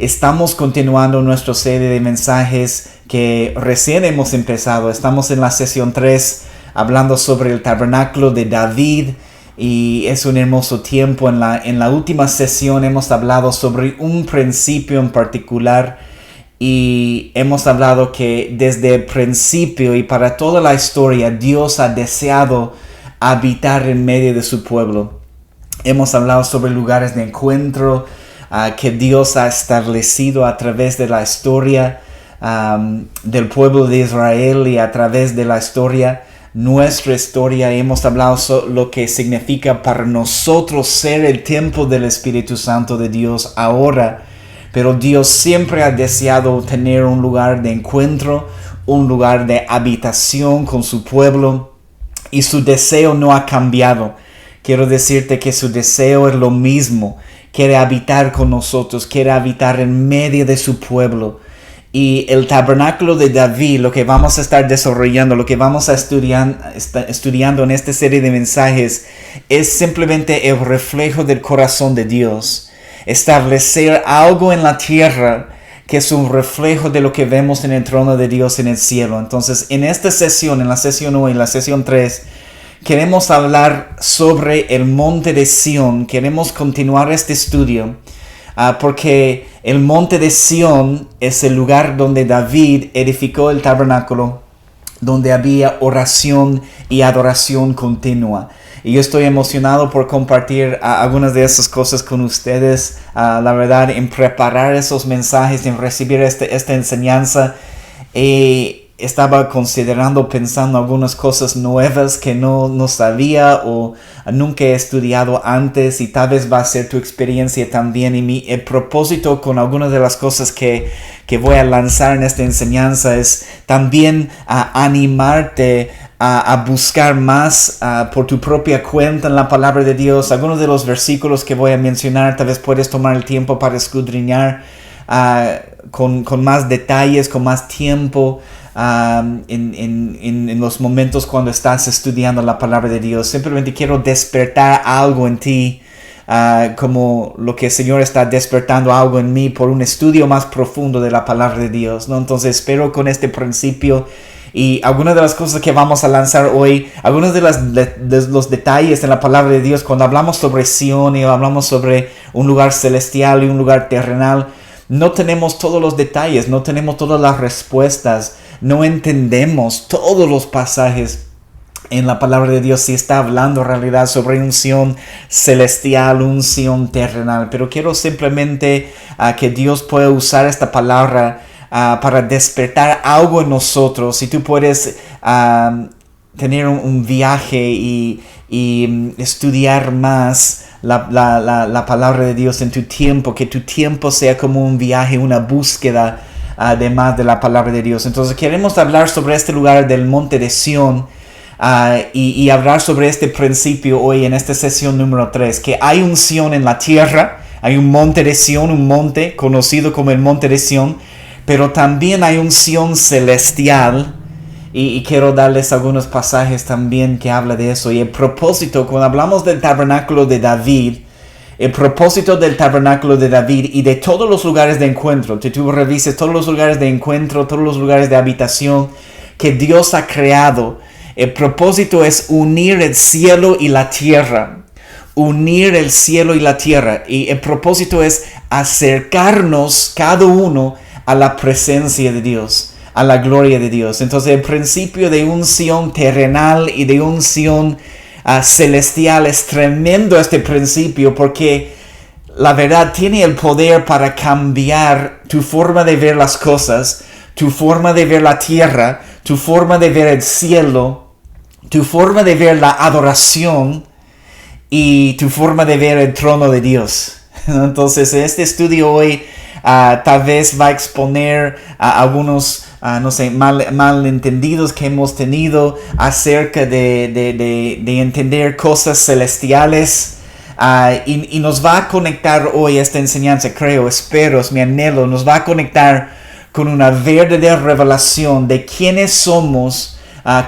Estamos continuando nuestra serie de mensajes que recién hemos empezado. Estamos en la sesión 3 hablando sobre el tabernáculo de David y es un hermoso tiempo. En la última sesión hemos hablado sobre un principio en particular y hemos hablado que desde el principio y para toda la historia Dios ha deseado habitar en medio de su pueblo. Hemos hablado sobre lugares de encuentro que Dios ha establecido a través de la historia del pueblo de Israel y a través de la historia, nuestra historia. Hemos hablado sobre lo que significa para nosotros ser el templo del Espíritu Santo de Dios ahora. Pero Dios siempre ha deseado tener un lugar de encuentro, un lugar de habitación con su pueblo. Y su deseo no ha cambiado. Quiero decirte que su deseo es lo mismo. Quiere habitar con nosotros, quiere habitar en medio de su pueblo. Y el tabernáculo de David, lo que vamos a estar desarrollando, lo que vamos a estudiando en esta serie de mensajes, es simplemente el reflejo del corazón de Dios. Establecer algo en la tierra que es un reflejo de lo que vemos en el trono de Dios en el cielo. Entonces, en esta sesión, en la sesión 1 y la sesión 3, queremos hablar sobre el monte de Sión. Queremos continuar este estudio porque el monte de Sión es el lugar donde David edificó el tabernáculo, donde había oración y adoración continua. Y yo estoy emocionado por compartir algunas de esas cosas con ustedes. La verdad, en preparar esos mensajes, en recibir esta enseñanza, estaba pensando algunas cosas nuevas que no sabía o nunca he estudiado antes, y tal vez va a ser tu experiencia también. Y el propósito con algunas de las cosas que voy a lanzar en esta enseñanza es también animarte a buscar más por tu propia cuenta en la palabra de Dios. Algunos de los versículos que voy a mencionar, tal vez puedes tomar el tiempo para escudriñar con más detalles, con más tiempo en los momentos cuando estás estudiando la palabra de Dios. Simplemente quiero despertar algo en ti, como lo que el Señor está despertando algo en mí por un estudio más profundo de la palabra de Dios, ¿no? Entonces espero con este principio y algunas de las cosas que vamos a lanzar hoy, algunos de los detalles en la palabra de Dios, cuando hablamos sobre Sión y hablamos sobre un lugar celestial y un lugar terrenal, no tenemos todos los detalles, no tenemos todas las respuestas, no entendemos todos los pasajes en la palabra de Dios si está hablando en realidad sobre un Sión celestial, un Sión terrenal. Pero quiero simplemente que Dios pueda usar esta palabra para despertar algo en nosotros. Si tú puedes tener un viaje y estudiar más la palabra de Dios en tu tiempo, que tu tiempo sea como un viaje, una búsqueda además de la palabra de Dios. Entonces queremos hablar sobre este lugar del monte de Sión y hablar sobre este principio hoy en esta sesión número 3, que hay un Sión en la tierra, hay un monte de Sión, un monte conocido como el monte de Sión, pero también hay un Sión celestial. Y quiero darles algunos pasajes también que habla de eso. Y el propósito, cuando hablamos del tabernáculo de David, el propósito del tabernáculo de David y de todos los lugares de encuentro, que tú revises todos los lugares de encuentro, todos los lugares de habitación que Dios ha creado, el propósito es unir el cielo y la tierra. Unir el cielo y la tierra. Y el propósito es acercarnos cada uno a la presencia de Dios, a la gloria de Dios. Entonces el principio de un Sión terrenal y de un Sión celestial es tremendo, este principio, porque la verdad tiene el poder para cambiar tu forma de ver las cosas, tu forma de ver la tierra, tu forma de ver el cielo, tu forma de ver la adoración y tu forma de ver el trono de Dios. Entonces este estudio hoy tal vez va a exponer algunos malentendidos que hemos tenido acerca de entender cosas celestiales, y nos va a conectar hoy esta enseñanza, espero, es mi anhelo, nos va a conectar con una verdadera revelación de quiénes somos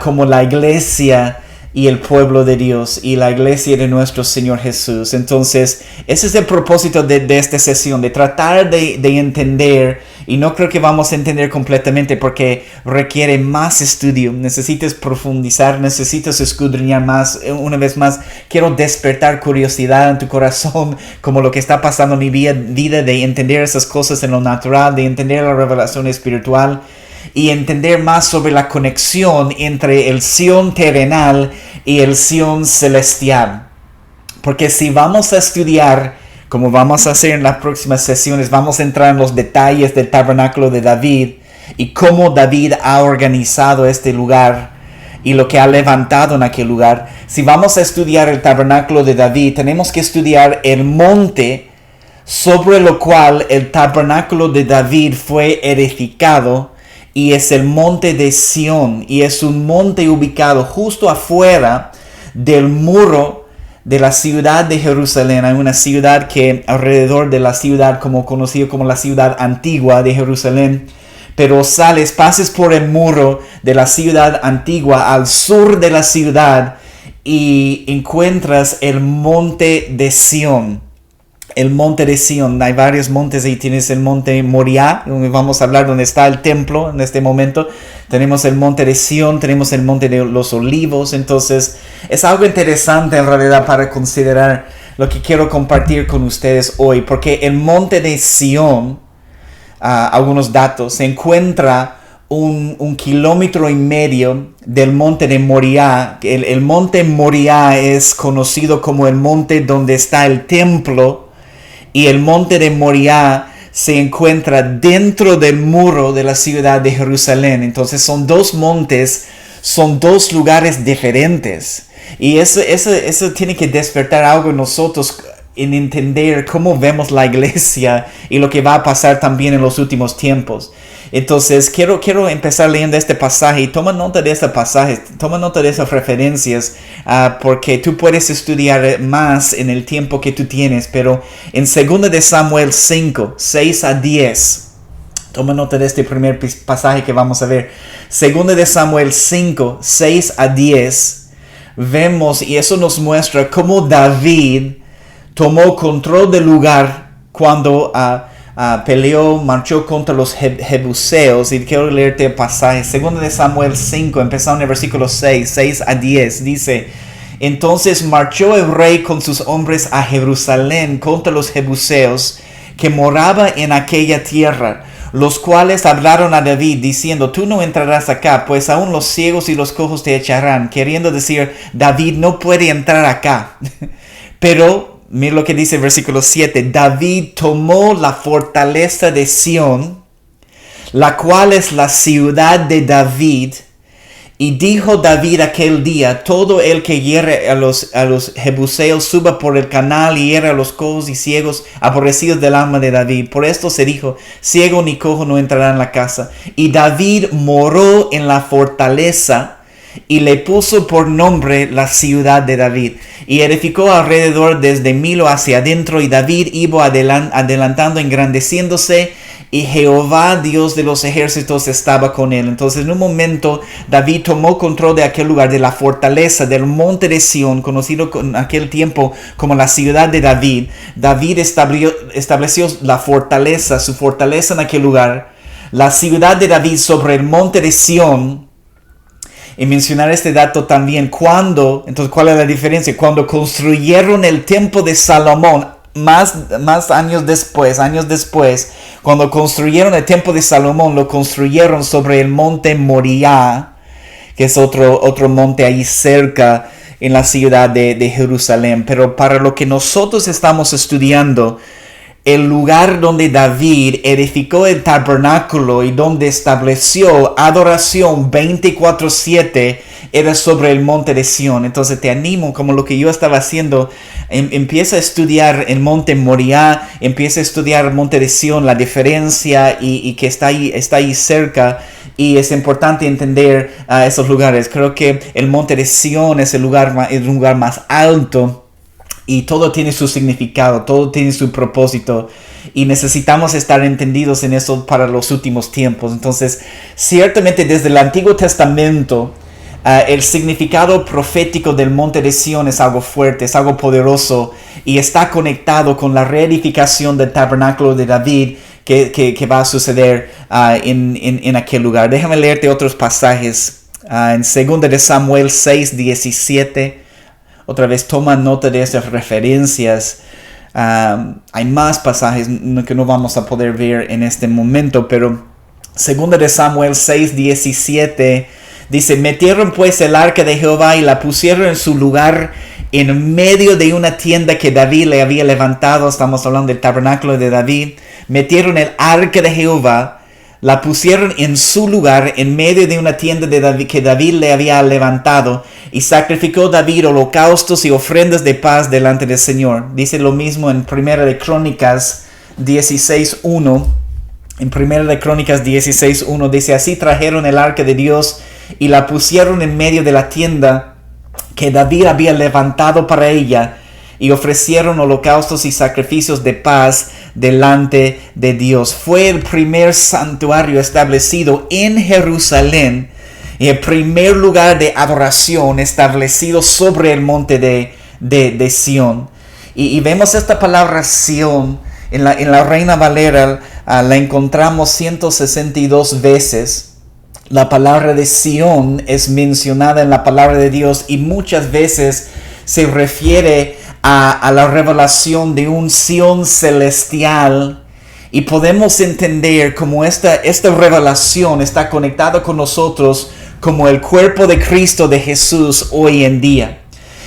como la iglesia y el pueblo de Dios y la iglesia de nuestro Señor Jesús. Entonces, ese es el propósito de esta sesión, de tratar de entender, y no creo que vamos a entender completamente porque requiere más estudio. Necesitas profundizar, necesitas escudriñar más. Una vez más, quiero despertar curiosidad en tu corazón, como lo que está pasando en mi vida, de entender esas cosas en lo natural, de entender la revelación espiritual, y entender más sobre la conexión entre el Sion terrenal y el Sion celestial. Porque si vamos a estudiar, como vamos a hacer en las próximas sesiones, vamos a entrar en los detalles del tabernáculo de David y cómo David ha organizado este lugar y lo que ha levantado en aquel lugar. Si vamos a estudiar el tabernáculo de David, tenemos que estudiar el monte sobre lo cual el tabernáculo de David fue edificado, y es el monte de Sión, y es un monte ubicado justo afuera del muro de la ciudad de Jerusalén. Hay una ciudad que alrededor de la ciudad, como conocido como la ciudad antigua de Jerusalén, pero pases por el muro de la ciudad antigua al sur de la ciudad y encuentras el monte de Sión. El monte de Sión, hay varios montes ahí. Tienes el monte Moriah, donde vamos a hablar, donde está el templo en este momento. Tenemos el monte de Sión, tenemos el monte de los olivos. Entonces es algo interesante en realidad para considerar lo que quiero compartir con ustedes hoy, porque el monte de Sión, algunos datos, se encuentra 1,5 kilómetros del monte de Moriah. El monte Moriah es conocido como el monte donde está el templo, y el monte de Moriah se encuentra dentro del muro de la ciudad de Jerusalén. Entonces son dos montes, son dos lugares diferentes. Y eso tiene que despertar algo en nosotros, en entender cómo vemos la iglesia y lo que va a pasar también en los últimos tiempos. Entonces quiero empezar leyendo este pasaje, y toma nota de este pasaje, toma nota de esas referencias, porque tú puedes estudiar más en el tiempo que tú tienes. Pero en 2 de Samuel 5, 6 a 10, toma nota de este primer pasaje que vamos a ver. 2 de Samuel 5, 6 a 10, vemos, y eso nos muestra cómo David tomó control del lugar cuando marchó contra los jebuseos. Y quiero leerte el pasaje. 2 de Samuel 5, empezando en el versículo 6 a 10, dice: Entonces marchó el rey con sus hombres a Jerusalén contra los jebuseos que moraba en aquella tierra, los cuales hablaron a David diciendo: Tú no entrarás acá, pues aún los ciegos y los cojos te echarán. Queriendo decir, David no puede entrar acá. Pero mira lo que dice el versículo 7. David tomó la fortaleza de Sión, la cual es la ciudad de David. Y dijo David aquel día: Todo el que hiere a los jebuseos suba por el canal y hiere a los cojos y ciegos, aborrecidos del alma de David. Por esto se dijo: Ciego ni cojo no entrará en la casa. Y David moró en la fortaleza, y le puso por nombre la ciudad de David. Y edificó alrededor desde Milo hacia adentro, y David iba adelantando, engrandeciéndose, y Jehová, Dios de los ejércitos, estaba con él. Entonces en un momento David tomó control de aquel lugar, de la fortaleza, del monte de Sión, conocido en aquel tiempo como la ciudad de David. David estableció la fortaleza, su fortaleza en aquel lugar, la ciudad de David sobre el monte de Sión. Y mencionar este dato también, entonces, ¿cuál es la diferencia? Cuando construyeron el templo de Salomón, más años después, cuando construyeron el templo de Salomón, lo construyeron sobre el monte Moriah, que es otro monte ahí cerca en la ciudad de Jerusalén. Pero para lo que nosotros estamos estudiando, el lugar donde David edificó el tabernáculo y donde estableció adoración 24/7 era sobre el monte de Sión. Entonces te animo, como lo que yo estaba haciendo, empieza a estudiar el monte Moriah, empieza a estudiar el monte de Sión, la diferencia y que está ahí cerca. Y es importante entender esos lugares. Creo que el monte de Sión es el lugar más alto. Y todo tiene su significado, todo tiene su propósito. Y necesitamos estar entendidos en eso para los últimos tiempos. Entonces, ciertamente desde el Antiguo Testamento, El significado profético del monte de Sión es algo fuerte, es algo poderoso y está conectado con la reedificación del tabernáculo de David que va a suceder en aquel lugar. Déjame leerte otros pasajes. En 2 de Samuel 6:17, otra vez toma nota de esas referencias. Hay más pasajes que no vamos a poder ver en este momento, pero 2 de Samuel 6:17 dice: metieron pues el arca de Jehová y la pusieron en su lugar en medio de una tienda que David le había levantado. Estamos hablando del tabernáculo de David. Metieron el arca de Jehová, la pusieron en su lugar en medio de una tienda de David, que David le había levantado, y sacrificó David holocaustos y ofrendas de paz delante del Señor. Dice lo mismo en 1 de Crónicas 16:1. En 1 de Crónicas 16:1 dice: así trajeron el arca de Dios y la pusieron en medio de la tienda que David había levantado para ella, y ofrecieron holocaustos y sacrificios de paz delante de Dios. Fue el primer santuario establecido en Jerusalén y el primer lugar de adoración establecido sobre el monte de Sión. Y vemos esta palabra Sión en la Reina Valera, la encontramos 162 veces. La palabra de Sión es mencionada en la palabra de Dios y muchas veces se refiere a la revelación de un Sión celestial, y podemos entender cómo esta revelación está conectada con nosotros como el cuerpo de Cristo de Jesús hoy en día.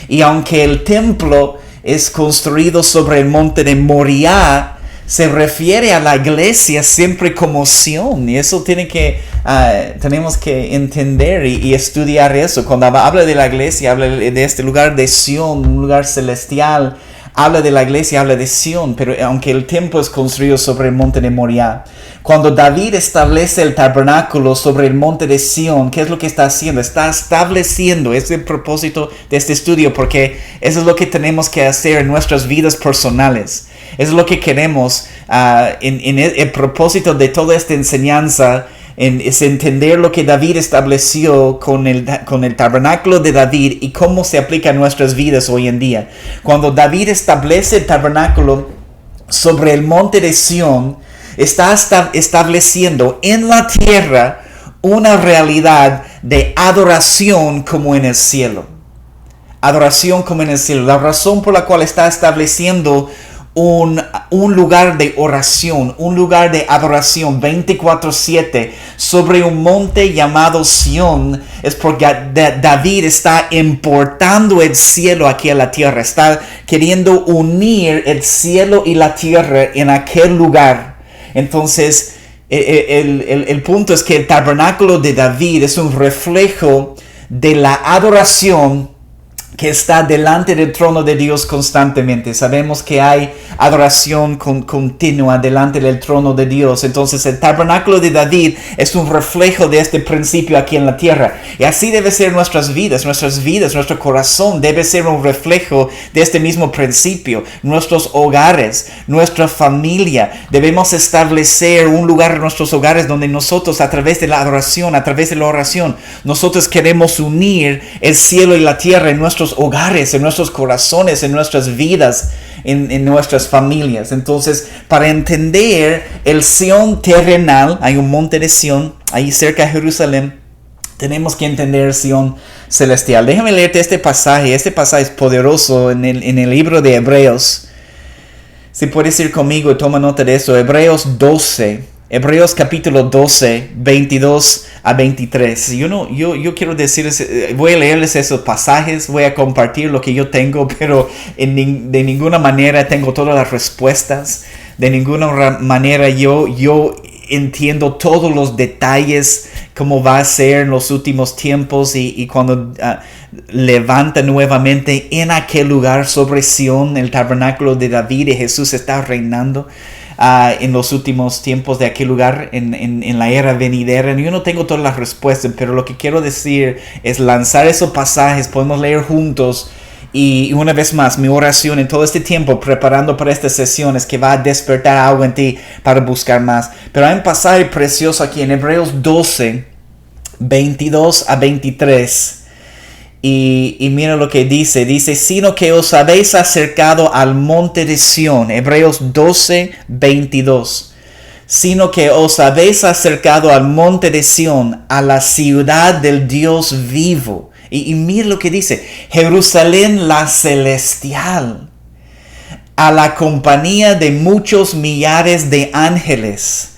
Y aunque el templo es construido sobre el monte de Moriah, se refiere a la iglesia siempre como Sión, y eso tenemos que entender y estudiar eso. Cuando habla de la iglesia, habla de este lugar de Sión, un lugar celestial. Habla de la iglesia, habla de Sión, pero aunque el templo es construido sobre el monte de Moriah. Cuando David establece el tabernáculo sobre el monte de Sión, ¿qué es lo que está haciendo? Está estableciendo, es el propósito de este estudio, porque eso es lo que tenemos que hacer en nuestras vidas personales. Eso es lo que queremos, en el propósito de toda esta enseñanza, es entender lo que David estableció con el tabernáculo de David y cómo se aplica a nuestras vidas hoy en día. Cuando David establece el tabernáculo sobre el monte de Sión, está estableciendo en la tierra una realidad de adoración como en el cielo. Adoración como en el cielo. La razón por la cual está estableciendo un lugar de oración, un lugar de adoración 24/7 sobre un monte llamado Sión, es porque David está importando el cielo aquí a la tierra, está queriendo unir el cielo y la tierra en aquel lugar. Entonces el punto es que el tabernáculo de David es un reflejo de la adoración que está delante del trono de Dios constantemente. Sabemos que hay adoración continua delante del trono de Dios. Entonces el tabernáculo de David es un reflejo de este principio aquí en la tierra. Y así debe ser nuestras vidas, nuestro corazón debe ser un reflejo de este mismo principio. Nuestros hogares, nuestra familia, debemos establecer un lugar en nuestros hogares donde nosotros, a través de la adoración, a través de la oración, nosotros queremos unir el cielo y la tierra en nuestros hogares, en nuestros corazones, en nuestras vidas, en nuestras familias. Entonces, para entender el Sión terrenal, hay un monte de Sión ahí cerca de Jerusalén, tenemos que entender el Sión celestial. Déjame leerte este pasaje es poderoso en el libro de Hebreos. Si puedes ir conmigo, toma nota de eso. Hebreos capítulo 12, 22 a 23. Yo quiero decirles, voy a leerles esos pasajes, voy a compartir lo que yo tengo, pero de ninguna manera tengo todas las respuestas. De ninguna manera yo entiendo todos los detalles, cómo va a ser en los últimos tiempos y cuando levanta nuevamente en aquel lugar sobre Sión el tabernáculo de David y Jesús está reinando. En los últimos tiempos de aquel lugar, en la era venidera. Yo no tengo todas las respuestas, pero lo que quiero decir es lanzar esos pasajes, podemos leer juntos. Y una vez más, mi oración en todo este tiempo preparando para estas sesiones que va a despertar algo en ti para buscar más. Pero hay un pasaje precioso aquí en Hebreos 12, 22 a 23. Y mira lo que dice, sino que os habéis acercado al monte de Sión, Hebreos 12, 22. Sino que os habéis acercado al monte de Sión, a la ciudad del Dios vivo. Y mira lo que dice, Jerusalén la celestial, a la compañía de muchos millares de ángeles,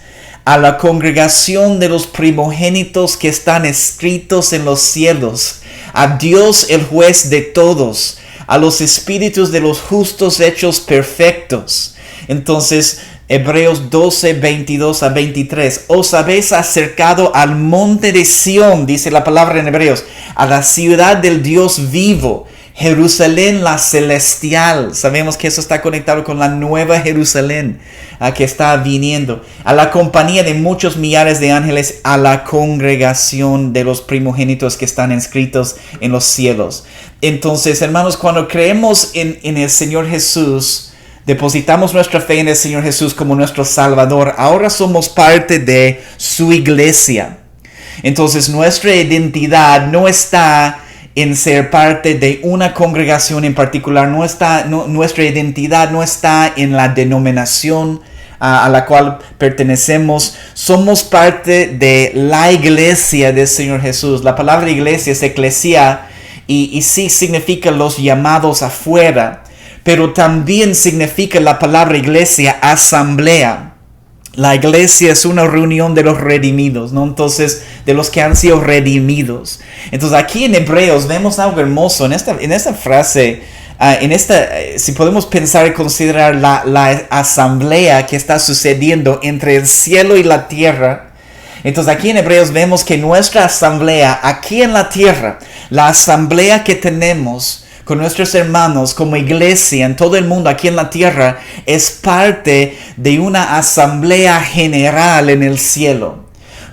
a la congregación de los primogénitos que están escritos en los cielos, a Dios el juez de todos, a los espíritus de los justos hechos perfectos. Entonces, Hebreos 12, 22 a 23. Os habéis acercado al monte de Sión, dice la palabra en Hebreos, a la ciudad del Dios vivo, Jerusalén la celestial. Sabemos que eso está conectado con la nueva Jerusalén que está viniendo. A la compañía de muchos millares de ángeles, a la congregación de los primogénitos que están inscritos en los cielos. Entonces, hermanos, cuando creemos en el Señor Jesús, depositamos nuestra fe en el Señor Jesús como nuestro Salvador, ahora somos parte de su iglesia. Entonces, nuestra identidad no está en ser parte de una congregación en particular, nuestra identidad no está en la denominación a la cual pertenecemos. Somos parte de la iglesia del Señor Jesús. La palabra iglesia es eclesia y sí significa los llamados afuera, pero también significa la palabra iglesia asamblea. La iglesia es una reunión de los redimidos, ¿no? Entonces, de los que han sido redimidos. Entonces, aquí en Hebreos vemos algo hermoso en esta frase, si podemos pensar y considerar la asamblea que está sucediendo entre el cielo y la tierra. Entonces, aquí en Hebreos vemos que nuestra asamblea aquí en la tierra, la asamblea que tenemos con nuestros hermanos como iglesia en todo el mundo aquí en la tierra, es parte de una asamblea general en el cielo.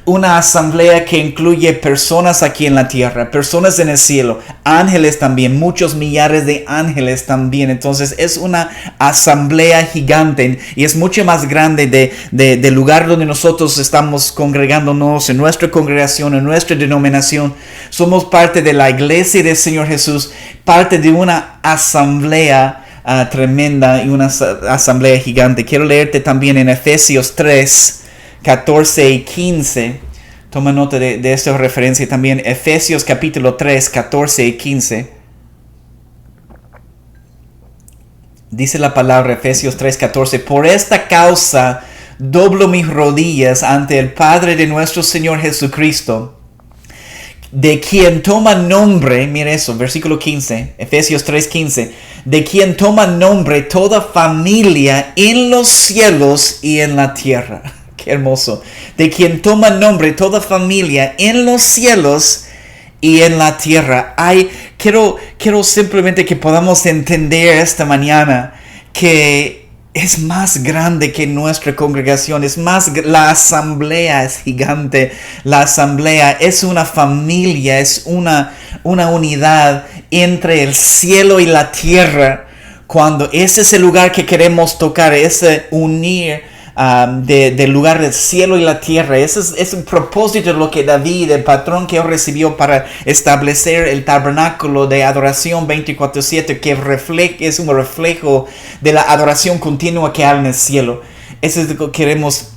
Una asamblea que incluye personas aquí en la tierra, personas en el cielo, ángeles también, muchos millares de ángeles también. Entonces es una asamblea gigante y es mucho más grande del lugar donde nosotros estamos congregándonos, en nuestra congregación, en nuestra denominación. Somos parte de la iglesia del Señor Jesús, parte de una asamblea tremenda y una asamblea gigante. Quiero leerte también en Efesios 3, 14 y 15. Toma nota de esta referencia también. Efesios capítulo 3, 14 y 15. Dice la palabra, Efesios 3, 14. Por esta causa doblo mis rodillas ante el Padre de nuestro Señor Jesucristo, de quien toma nombre, mire eso, versículo 15, Efesios 3, 15. De quien toma nombre toda familia en los cielos y en la tierra. Qué hermoso. De quien toma nombre toda familia en los cielos y en la tierra. Quiero simplemente que podamos entender esta mañana que es más grande que nuestra congregación. La asamblea es gigante. La asamblea es una familia, es una unidad entre el cielo y la tierra. Cuando ese es el lugar que queremos tocar, ese unir del lugar del cielo y la tierra. Ese es un propósito de lo que David, el patrón que él recibió para establecer el tabernáculo de adoración 24/7, que es un reflejo de la adoración continua que hay en el cielo. Eso es lo que queremos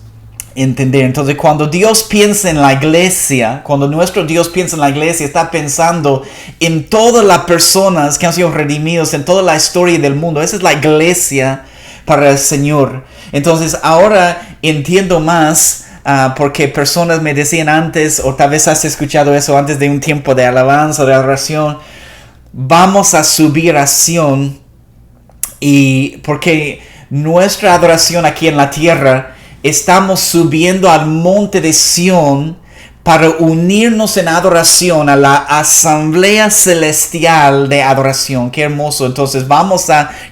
entender. Entonces, cuando Dios piensa en la iglesia, cuando nuestro Dios piensa en la iglesia, está pensando en todas las personas que han sido redimidos, en toda la historia del mundo. Esa es la iglesia para el Señor. Entonces ahora entiendo más, porque personas me decían antes, o tal vez has escuchado eso antes de un tiempo de alabanza, de adoración, vamos a subir a Sión, y porque nuestra adoración aquí en la tierra, estamos subiendo al monte de Sión para unirnos en adoración a la asamblea celestial de adoración. Qué hermoso. Entonces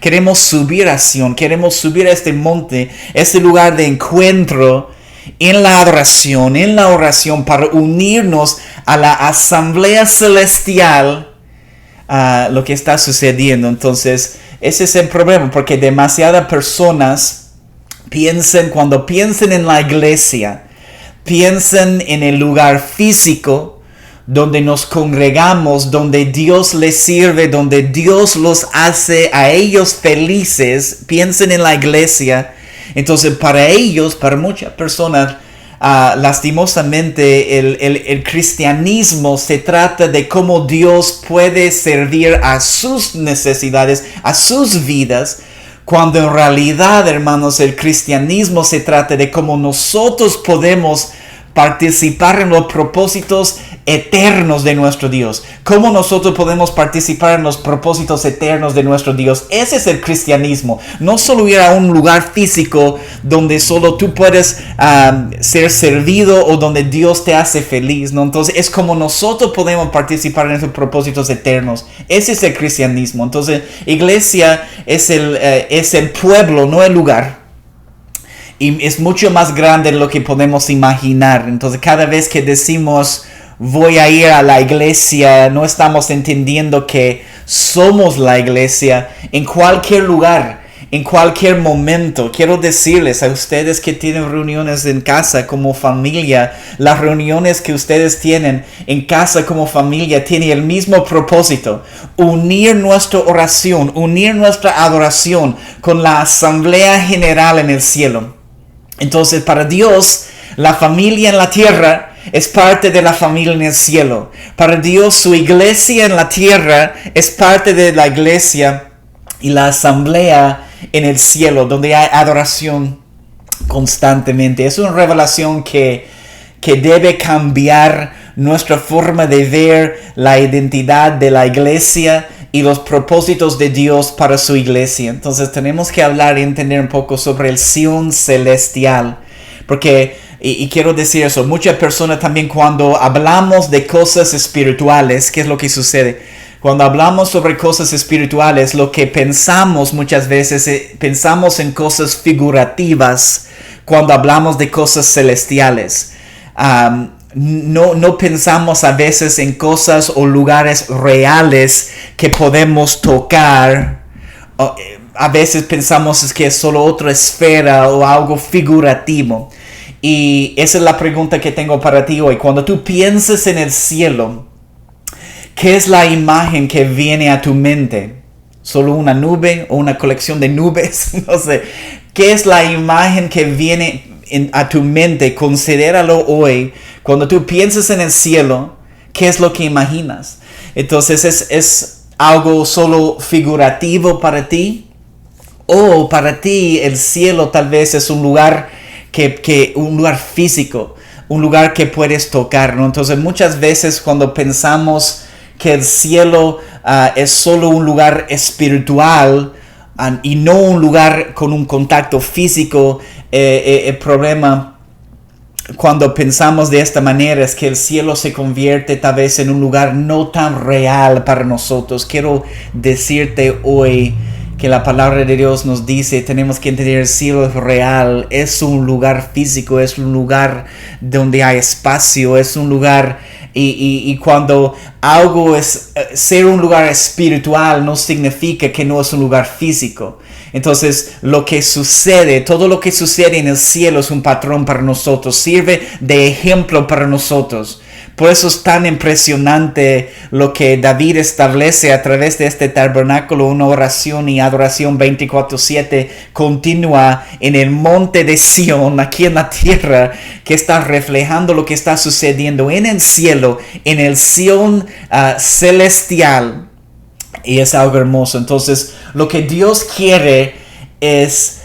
queremos subir a Sión, queremos subir a este monte, este lugar de encuentro en la adoración, en la oración, para unirnos a la asamblea celestial, lo que está sucediendo. Entonces, ese es el problema, porque demasiadas personas cuando piensan en la iglesia, piensan en el lugar físico donde nos congregamos, donde Dios les sirve, donde Dios los hace a ellos felices. Piensen en la iglesia. Entonces para ellos, para muchas personas, lastimosamente el cristianismo se trata de cómo Dios puede servir a sus necesidades, a sus vidas, cuando en realidad, hermanos, el cristianismo se trata de cómo nosotros podemos participar en los propósitos eternos de nuestro Dios. ¿Cómo nosotros podemos participar en los propósitos eternos de nuestro Dios? Ese es el cristianismo. No solo ir a un lugar físico donde solo tú puedes ser servido o donde Dios te hace feliz, ¿no? Entonces es como nosotros podemos participar en esos propósitos eternos. Ese es el cristianismo. Entonces iglesia es el pueblo, no el lugar. Y es mucho más grande de lo que podemos imaginar. Entonces cada vez que decimos voy a ir a la iglesia, no estamos entendiendo que somos la iglesia en cualquier lugar, en cualquier momento. Quiero decirles a ustedes que tienen reuniones en casa como familia, las reuniones que ustedes tienen en casa como familia tienen el mismo propósito: unir nuestra oración, unir nuestra adoración con la asamblea general en el cielo. Entonces para Dios, la familia en la tierra es parte de la familia en el cielo. Para Dios, su iglesia en la tierra es parte de la iglesia y la asamblea en el cielo, donde hay adoración constantemente. Es una revelación que debe cambiar nuestra forma de ver la identidad de la iglesia y los propósitos de Dios para su iglesia. Entonces tenemos que hablar y entender un poco sobre el Sion celestial. Porque, y quiero decir eso, muchas personas también cuando hablamos de cosas espirituales, ¿qué es lo que sucede? Cuando hablamos sobre cosas espirituales, lo que pensamos muchas veces, pensamos en cosas figurativas cuando hablamos de cosas celestiales. No pensamos a veces en cosas o lugares reales que podemos tocar. A veces pensamos que es solo otra esfera o algo figurativo. Y esa es la pregunta que tengo para ti hoy. Cuando tú piensas en el cielo, ¿qué es la imagen que viene a tu mente? ¿Solo una nube o una colección de nubes? No sé. ¿Qué es la imagen que viene a tu mente? Considéralo hoy. Cuando tú piensas en el cielo, ¿qué es lo que imaginas? Entonces, ¿es algo solo figurativo para ti? O para ti el cielo tal vez es un lugar un lugar físico, un lugar que puedes tocar, ¿no? Entonces muchas veces cuando pensamos que el cielo es solo un lugar espiritual y no un lugar con un contacto físico, el problema cuando pensamos de esta manera es que el cielo se convierte tal vez en un lugar no tan real para nosotros. Quiero decirte hoy que la palabra de Dios nos dice, tenemos que entender el cielo es real, es un lugar físico, es un lugar donde hay espacio, es un lugar, y cuando algo es ser un lugar espiritual no significa que no es un lugar físico. Entonces lo que sucede, todo lo que sucede en el cielo es un patrón para nosotros, sirve de ejemplo para nosotros. Por eso es tan impresionante lo que David establece a través de este tabernáculo, una oración y adoración 24/7 continua en el monte de Sión, aquí en la tierra, que está reflejando lo que está sucediendo en el cielo, en el Sión celestial. Y es algo hermoso. Entonces, lo que Dios quiere es...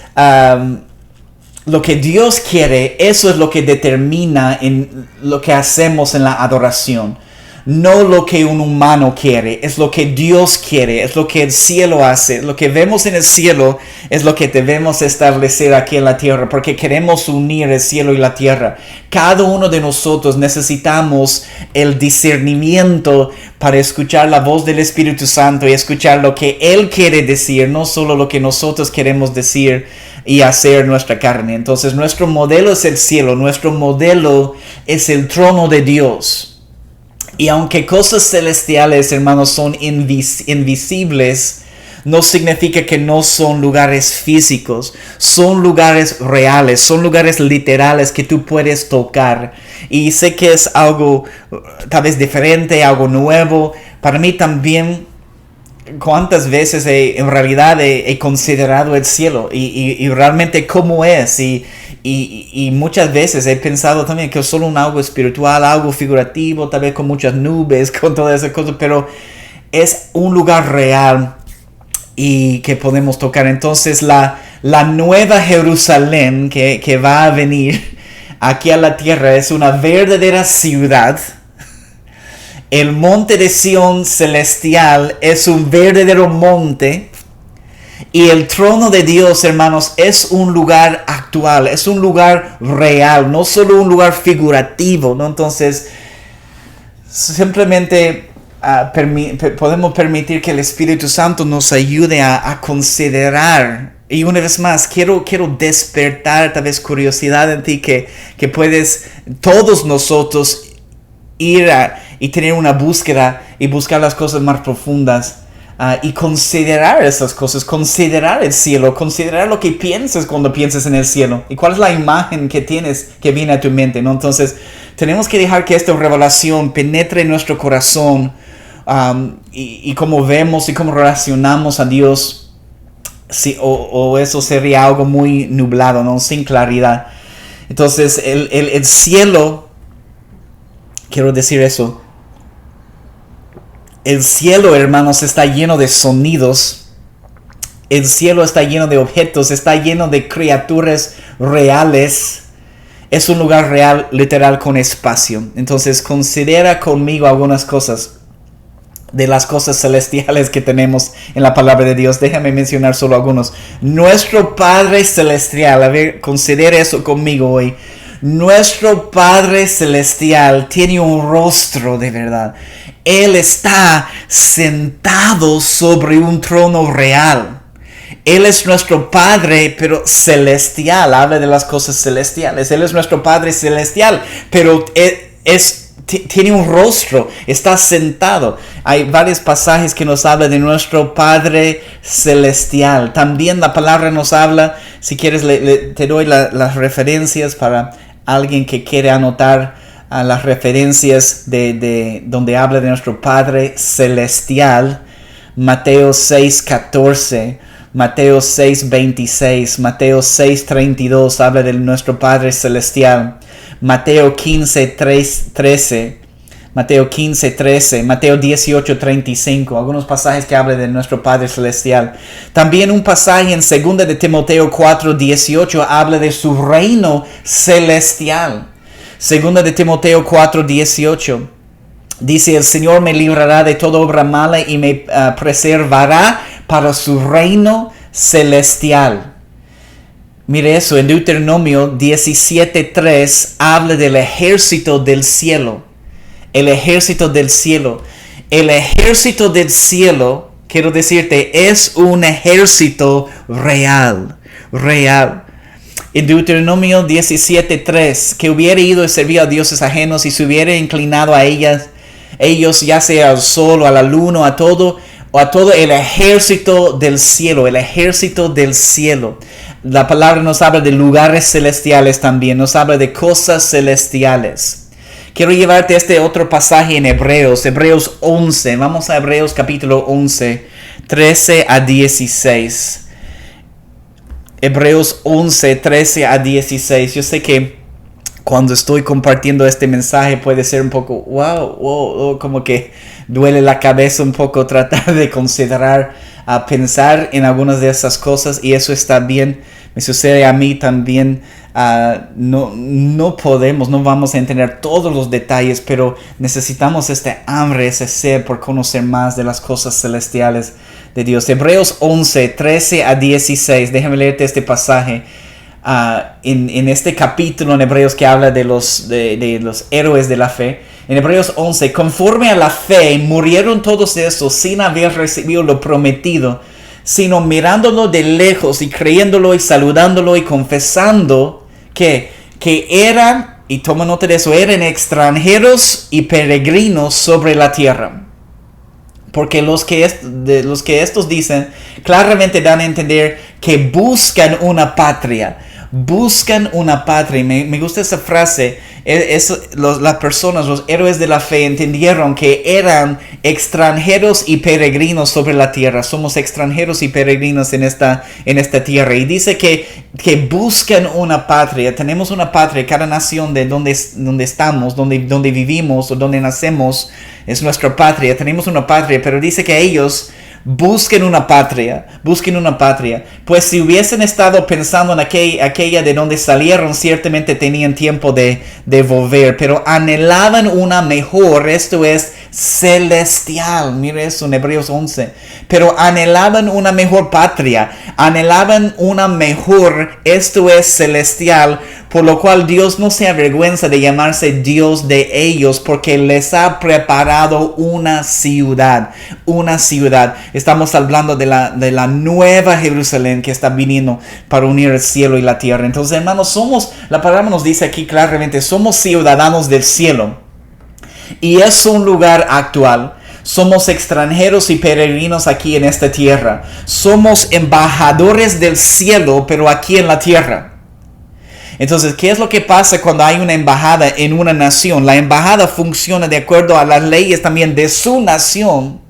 Lo que Dios quiere, eso es lo que determina en lo que hacemos en la adoración. No lo que un humano quiere, es lo que Dios quiere, es lo que el cielo hace. Lo que vemos en el cielo es lo que debemos establecer aquí en la tierra, porque queremos unir el cielo y la tierra. Cada uno de nosotros necesitamos el discernimiento para escuchar la voz del Espíritu Santo y escuchar lo que Él quiere decir, no solo lo que nosotros queremos decir y hacer nuestra carne. Entonces nuestro modelo es el cielo, nuestro modelo es el trono de Dios. Y aunque cosas celestiales, hermanos, son invisibles, no significa que no son lugares físicos, son lugares reales, son lugares literales que tú puedes tocar. Y sé que es algo tal vez diferente, algo nuevo. Para mí también, cuántas veces en realidad he considerado el cielo y realmente cómo es. Y muchas veces he pensado también que es solo un algo espiritual, algo figurativo, tal vez con muchas nubes, con todas esas cosas, pero es un lugar real y que podemos tocar. Entonces la nueva Jerusalén que va a venir aquí a la tierra es una verdadera ciudad. El monte de Sión celestial es un verdadero monte. Y el trono de Dios, hermanos, es un lugar actual, es un lugar real, no solo un lugar figurativo, ¿no? Entonces, simplemente podemos permitir que el Espíritu Santo nos ayude a considerar. Y una vez más, quiero despertar tal vez curiosidad en ti que puedes, todos nosotros, ir y tener una búsqueda y buscar las cosas más profundas y considerar esas cosas, considerar el cielo, considerar lo que piensas cuando piensas en el cielo y cuál es la imagen que tienes que viene a tu mente, ¿no? Entonces tenemos que dejar que esta revelación penetre en nuestro corazón y cómo vemos y cómo relacionamos a Dios, o eso sería algo muy nublado, ¿no? Sin claridad. Entonces el cielo, quiero decir eso. El cielo, hermanos, está lleno de sonidos. El cielo está lleno de objetos. Está lleno de criaturas reales. Es un lugar real, literal, con espacio. Entonces, considera conmigo algunas cosas de las cosas celestiales que tenemos en la palabra de Dios. Déjame mencionar solo algunos. Nuestro Padre Celestial. A ver, considere eso conmigo hoy. Nuestro Padre Celestial tiene un rostro de verdad. Él está sentado sobre un trono real. Él es nuestro Padre, pero celestial. Habla de las cosas celestiales. Él es nuestro Padre celestial, pero tiene un rostro. Está sentado. Hay varios pasajes que nos hablan de nuestro Padre celestial. También la palabra nos habla, si quieres te doy las referencias para alguien que quiere anotar las referencias de donde habla de nuestro Padre celestial. Mateo 6:14, Mateo 6:26, Mateo 6:32 habla de nuestro Padre celestial. Mateo 15:13, Mateo 15:13, Mateo 18:35, algunos pasajes que hablan de nuestro Padre celestial. También un pasaje en 2 de Timoteo 4:18 habla de su reino celestial. 2 de Timoteo 4:18 dice: el Señor me librará de toda obra mala y me preservará para su reino celestial. Mire eso, en Deuteronomio 17:3 habla del ejército del cielo. El ejército del cielo. El ejército del cielo, quiero decirte, es un ejército real. Real. En Deuteronomio 17:3, que hubiera ido a servir a dioses ajenos y se hubiera inclinado a ellos, ya sea al sol o a la luna, a todo el ejército del cielo, el ejército del cielo. La palabra nos habla de lugares celestiales también, nos habla de cosas celestiales. Quiero llevarte a este otro pasaje en Hebreos 11. Vamos a Hebreos capítulo 11, 13 a 16. Hebreos 11, 13 a 16. Yo sé que cuando estoy compartiendo este mensaje puede ser un poco, wow, como que duele la cabeza un poco tratar de considerar, pensar en algunas de esas cosas, y eso está bien. Me sucede a mí también. No vamos a entender todos los detalles, pero necesitamos este hambre, ese sed por conocer más de las cosas celestiales de Dios. Hebreos 11, 13 a 16. Déjame leerte este pasaje. En este capítulo en Hebreos que habla de los héroes de la fe. En Hebreos 11, conforme a la fe murieron todos estos sin haber recibido lo prometido, sino mirándolo de lejos y creyéndolo y saludándolo y confesando que eran, y toma nota de eso, eran extranjeros y peregrinos sobre la tierra. Porque los que estos dicen claramente dan a entender que buscan una patria. Buscan una patria. Me gusta esa frase. Las personas, los héroes de la fe, entendieron que eran extranjeros y peregrinos sobre la tierra. Somos extranjeros y peregrinos en esta tierra. Y dice que buscan una patria. Tenemos una patria. Cada nación de donde estamos, donde vivimos o donde nacemos, es nuestra patria. Tenemos una patria, pero dice que ellos busquen una patria. Pues si hubiesen estado pensando en aquella de donde salieron, ciertamente tenían tiempo de volver, pero anhelaban una mejor, esto es celestial. Mire eso en Hebreos 11. Pero anhelaban una mejor patria, anhelaban una mejor, esto es celestial, por lo cual Dios no se avergüenza de llamarse Dios de ellos, porque les ha preparado una ciudad. Estamos hablando de la nueva Jerusalén que está viniendo para unir el cielo y la tierra. Entonces, hermanos, la palabra nos dice aquí claramente, somos ciudadanos del cielo. Y es un lugar actual. Somos extranjeros y peregrinos aquí en esta tierra. Somos embajadores del cielo, pero aquí en la tierra. Entonces, ¿qué es lo que pasa cuando hay una embajada en una nación? La embajada funciona de acuerdo a las leyes también de su nación.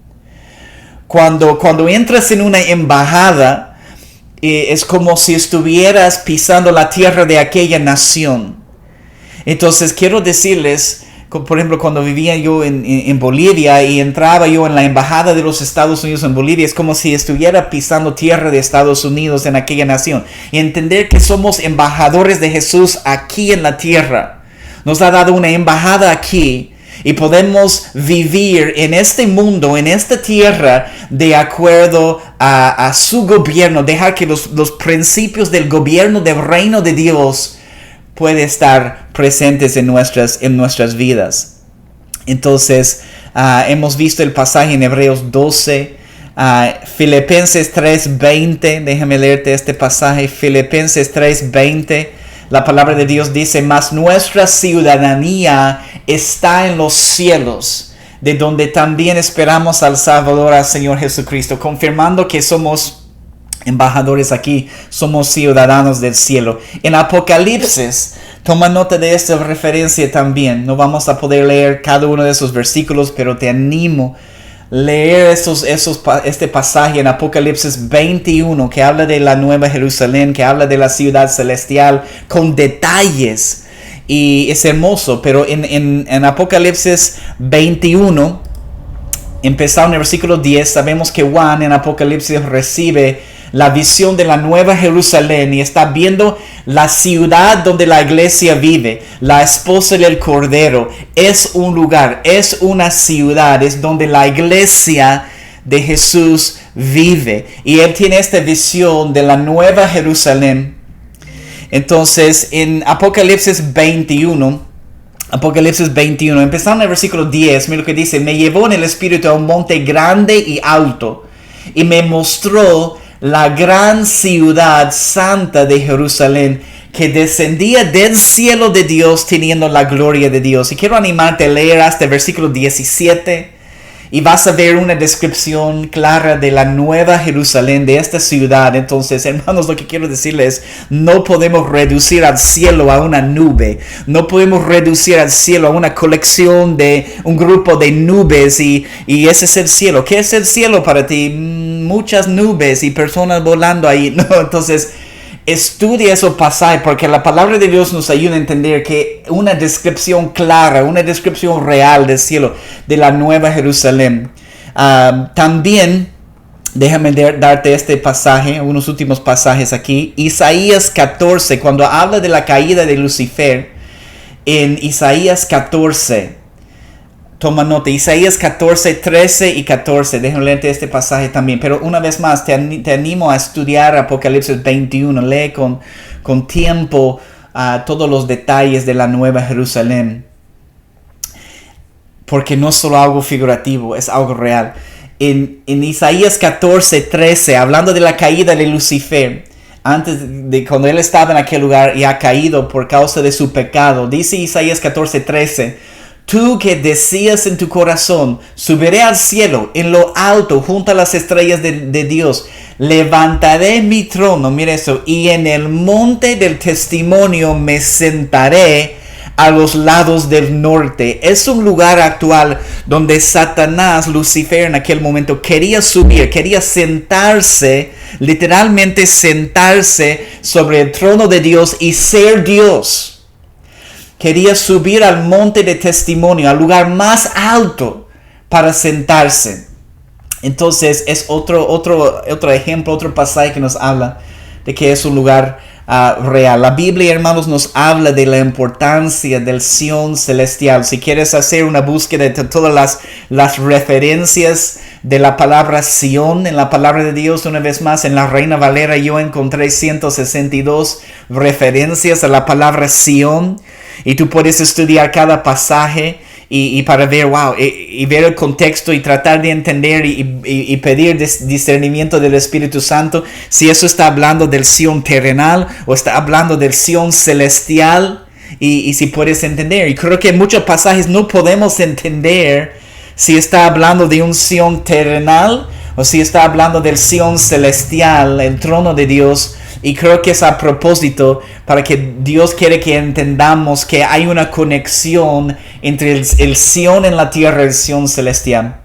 Cuando entras en una embajada, es como si estuvieras pisando la tierra de aquella nación. Entonces, quiero decirles, por ejemplo, cuando vivía yo en Bolivia y entraba yo en la embajada de los Estados Unidos en Bolivia, es como si estuviera pisando tierra de Estados Unidos en aquella nación. Y entender que somos embajadores de Jesús aquí en la tierra. Nos ha dado una embajada aquí y podemos vivir en este mundo, en esta tierra, de acuerdo a su gobierno. Dejar que los principios del gobierno del reino de Dios puede estar presentes en nuestras vidas. Entonces, hemos visto el pasaje en Hebreos 12, Filipenses 3:20. Déjame leerte este pasaje, Filipenses 3:20. La palabra de Dios dice: mas nuestra ciudadanía está en los cielos, de donde también esperamos al Salvador, al Señor Jesucristo, confirmando que somos embajadores aquí, somos ciudadanos del cielo. En Apocalipsis, toma nota de esta referencia también. No vamos a poder leer cada uno de esos versículos, pero te animo a leer este pasaje en Apocalipsis 21, que habla de la nueva Jerusalén, que habla de la ciudad celestial, con detalles. Y es hermoso, pero en Apocalipsis 21, empezando en el versículo 10, sabemos que Juan en Apocalipsis recibe la visión de la nueva Jerusalén y está viendo la ciudad donde la iglesia vive, la esposa del Cordero. Es un lugar, es una ciudad, es donde la iglesia de Jesús vive. Y él tiene esta visión de la nueva Jerusalén. Entonces, en Apocalipsis 21, empezando en el versículo 10, mira lo que dice: me llevó en el espíritu a un monte grande y alto, y me mostró la gran ciudad santa de Jerusalén, que descendía del cielo de Dios teniendo la gloria de Dios. Y quiero animarte a leer hasta el versículo 17. Y vas a ver una descripción clara de la nueva Jerusalén, de esta ciudad. Entonces, hermanos, lo que quiero decirles, no podemos reducir al cielo a una nube. No podemos reducir al cielo a una colección de un grupo de nubes y ese es el cielo. ¿Qué es el cielo para ti? Muchas nubes y personas volando ahí. No, entonces, estudia esos pasajes, porque la palabra de Dios nos ayuda a entender que una descripción clara, una descripción real del cielo, de la nueva Jerusalén. También, déjame darte este pasaje, unos últimos pasajes aquí. Isaías 14, cuando habla de la caída de Lucifer, en Isaías 14, toma nota, Isaías 14, 13 y 14. Déjame leerte este pasaje también. Pero una vez más, te animo a estudiar Apocalipsis 21. Lee con tiempo todos los detalles de la nueva Jerusalén. Porque no es solo algo figurativo, es algo real. En Isaías 14, 13, hablando de la caída de Lucifer, antes de cuando él estaba en aquel lugar y ha caído por causa de su pecado, dice Isaías 14, 13: Tú que decías en tu corazón, subiré al cielo, en lo alto, junto a las estrellas de Dios. Levantaré mi trono, mira eso, y en el monte del testimonio me sentaré a los lados del norte. Es un lugar actual donde Satanás, Lucifer en aquel momento, quería subir, quería sentarse, literalmente sentarse sobre el trono de Dios y ser Dios. Quería subir al monte de testimonio, al lugar más alto para sentarse. Entonces es otro ejemplo, otro pasaje que nos habla de que es un lugar real. La Biblia, hermanos, nos habla de la importancia del Sion celestial. Si quieres hacer una búsqueda de todas las referencias de la palabra Sion en la palabra de Dios, una vez más, en la Reina Valera yo encontré 162 referencias a la palabra Sion. Y tú puedes estudiar cada pasaje y para ver, y ver el contexto y tratar de entender y pedir discernimiento del Espíritu Santo si eso está hablando del Sion terrenal o está hablando del Sion celestial y si puedes entender. Y creo que en muchos pasajes no podemos entender si está hablando de un Sion terrenal o si está hablando del Sion celestial, el trono de Dios. Y creo que es a propósito para que Dios quiere que entendamos que hay una conexión entre el Sion en la tierra y el Sion celestial.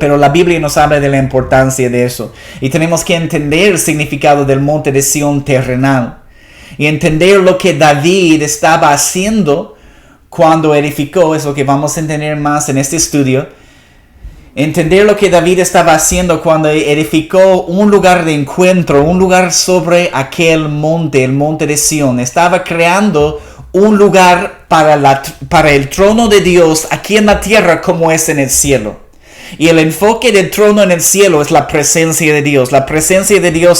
Pero la Biblia nos habla de la importancia de eso. Y tenemos que entender el significado del monte de Sion terrenal. Y entender lo que David estaba haciendo cuando edificó. Es lo que vamos a entender más en este estudio. Entender lo que David estaba haciendo cuando edificó un lugar de encuentro, un lugar sobre aquel monte, el monte de Sion. Estaba creando un lugar para el trono de Dios aquí en la tierra como es en el cielo. Y el enfoque del trono en el cielo es la presencia de Dios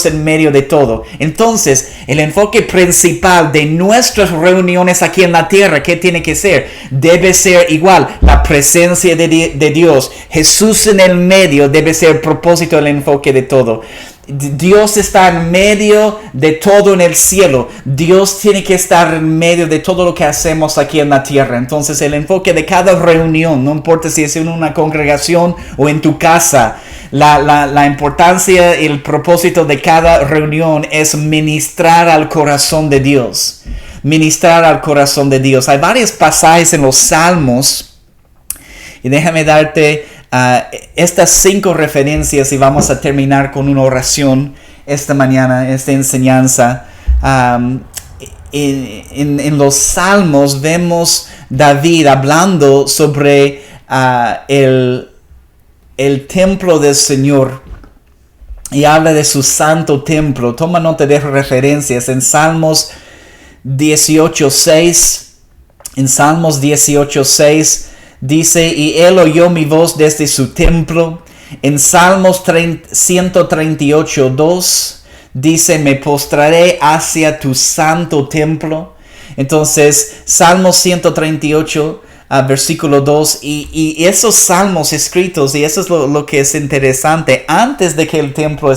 en medio de todo. Entonces, el enfoque principal de nuestras reuniones aquí en la tierra, ¿qué tiene que ser? Debe ser igual, la presencia de Dios. Jesús en el medio debe ser el propósito del enfoque de todo. Dios está en medio de todo en el cielo. Dios tiene que estar en medio de todo lo que hacemos aquí en la tierra. Entonces el enfoque de cada reunión, no importa si es en una congregación o en tu casa, la importancia y el propósito de cada reunión es ministrar al corazón de Dios. Ministrar al corazón de Dios. Hay varios pasajes en los Salmos y déjame darte estas 5 referencias y vamos a terminar con una oración esta mañana, esta enseñanza. En los Salmos vemos David hablando sobre el templo del Señor y habla de su santo templo. Toma nota de referencias en Salmos 18:6. En Salmos 18:6 dice, y él oyó mi voz desde su templo. En Salmos 138:2 dice, me postraré hacia tu santo templo. Entonces, Salmos 138, versículo 2, y esos salmos escritos, y eso es lo que es interesante, antes del templo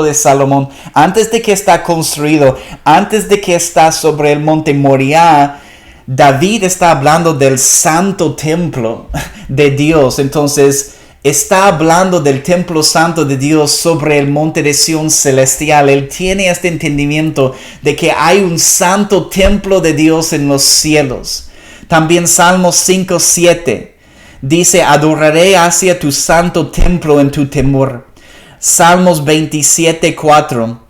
de Salomón, antes de que está construido, antes de que está sobre el monte Moriah, David está hablando del santo templo de Dios. Entonces está hablando del templo santo de Dios sobre el monte de Sion celestial. Él tiene este entendimiento de que hay un santo templo de Dios en los cielos. También Salmos 5:7 dice, adoraré hacia tu santo templo en tu temor. Salmos 27:4,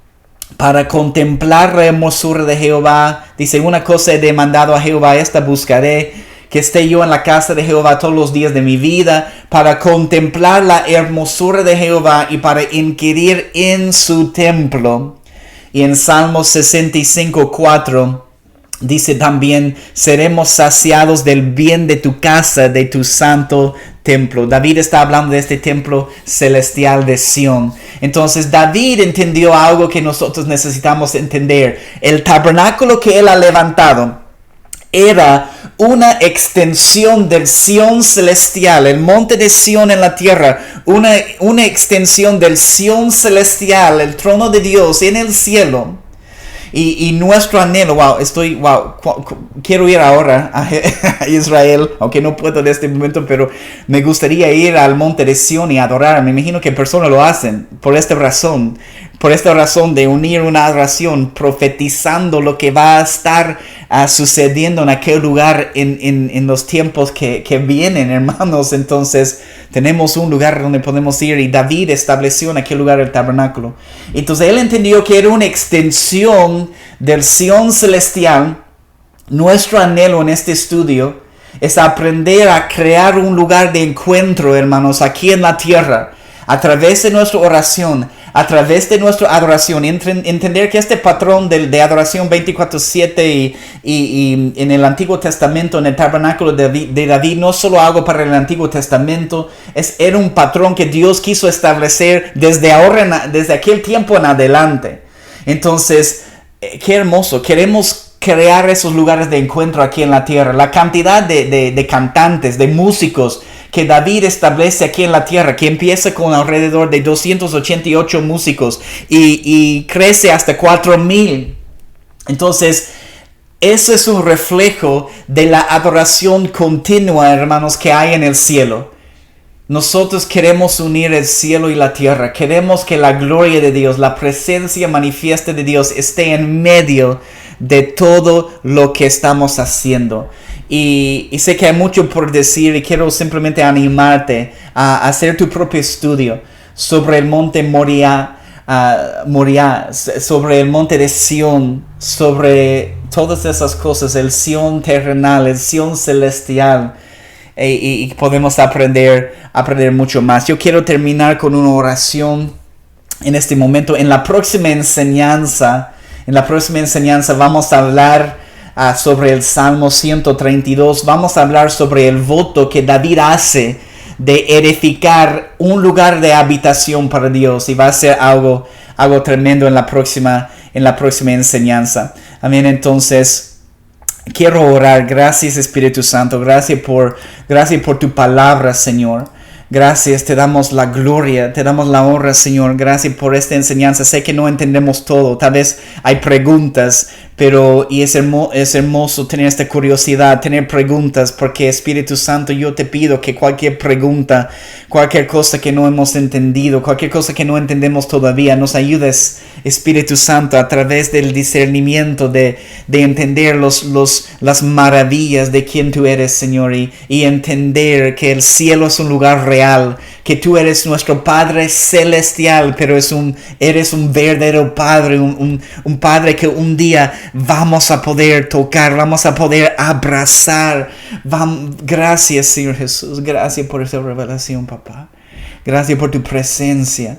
para contemplar la hermosura de Jehová, dice, una cosa he demandado a Jehová, esta buscaré, que esté yo en la casa de Jehová todos los días de mi vida, para contemplar la hermosura de Jehová y para inquirir en su templo. Y en Salmos 65:4 dice también, seremos saciados del bien de tu casa, de tu santo templo. David está hablando de este templo celestial de Sion. Entonces David entendió algo que nosotros necesitamos entender. El tabernáculo que él ha levantado era una extensión del Sion celestial, el monte de Sion en la tierra, una extensión del Sion celestial, el trono de Dios en el cielo. Y nuestro anhelo, quiero ir ahora a Israel, aunque no puedo en este momento, pero me gustaría ir al monte de Sión y adorar. Me imagino que personas lo hacen por esta razón de unir una adoración profetizando lo que va a estar sucediendo en aquel lugar en los tiempos que vienen, hermanos. Entonces tenemos un lugar donde podemos ir, y David estableció en aquel lugar el tabernáculo. Entonces él entendió que era una extensión del Sión celestial. Nuestro anhelo en este estudio es aprender a crear un lugar de encuentro, hermanos, aquí en la tierra, a través de nuestra oración, a través de nuestra adoración. Entender que este patrón de adoración 24/7 y en el Antiguo Testamento, en el tabernáculo de David, no solo algo para el Antiguo Testamento, era un patrón que Dios quiso establecer desde aquel tiempo en adelante. Entonces, qué hermoso. Queremos crear esos lugares de encuentro aquí en la tierra. La cantidad de cantantes, de músicos que David establece aquí en la tierra, que empieza con alrededor de 288 músicos y crece hasta 4,000. Entonces, eso es un reflejo de la adoración continua, hermanos, que hay en el cielo. Nosotros queremos unir el cielo y la tierra. Queremos que la gloria de Dios, la presencia manifiesta de Dios, esté en medio de todo lo que estamos haciendo. Y sé que hay mucho por decir, y quiero simplemente animarte a hacer tu propio estudio sobre el monte Moriah, sobre el monte de Sión, sobre todas esas cosas, el Sión terrenal, el Sión celestial. Y podemos aprender mucho más. Yo quiero terminar con una oración en este momento. En la próxima enseñanza vamos a hablar sobre el Salmo 132. Vamos a hablar sobre el voto que David hace de edificar un lugar de habitación para Dios. Y va a ser algo tremendo en la próxima enseñanza. Amén. Entonces, quiero orar. Gracias, Espíritu Santo. Gracias por tu palabra, Señor. Gracias, te damos la gloria, te damos la honra, Señor. Gracias por esta enseñanza. Sé que no entendemos todo. Tal vez hay preguntas, pero es hermoso tener esta curiosidad, tener preguntas, porque Espíritu Santo, yo te pido que cualquier pregunta, cualquier cosa que no hemos entendido, cualquier cosa que no entendemos todavía, nos ayudes, Espíritu Santo, a través del discernimiento de entender las maravillas de quién tú eres, Señor, y entender que el cielo es un lugar real, que tú eres nuestro Padre celestial, pero eres un verdadero Padre, un Padre que un día vamos a poder tocar, vamos a poder abrazar. Gracias, Señor Jesús, gracias por esa revelación, papá. Gracias por tu presencia.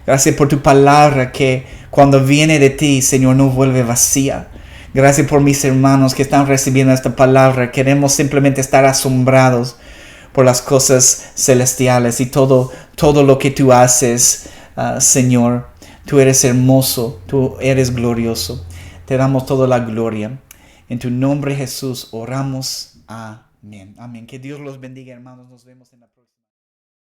Gracias por tu palabra que cuando viene de ti, Señor, no vuelve vacía. Gracias por mis hermanos que están recibiendo esta palabra. Queremos simplemente estar asombrados por las cosas celestiales y todo lo que tú haces, Señor. Tú eres hermoso, tú eres glorioso. Te damos toda la gloria. En tu nombre, Jesús, oramos. Amén. Amén. Que Dios los bendiga, hermanos. Nos vemos en la próxima.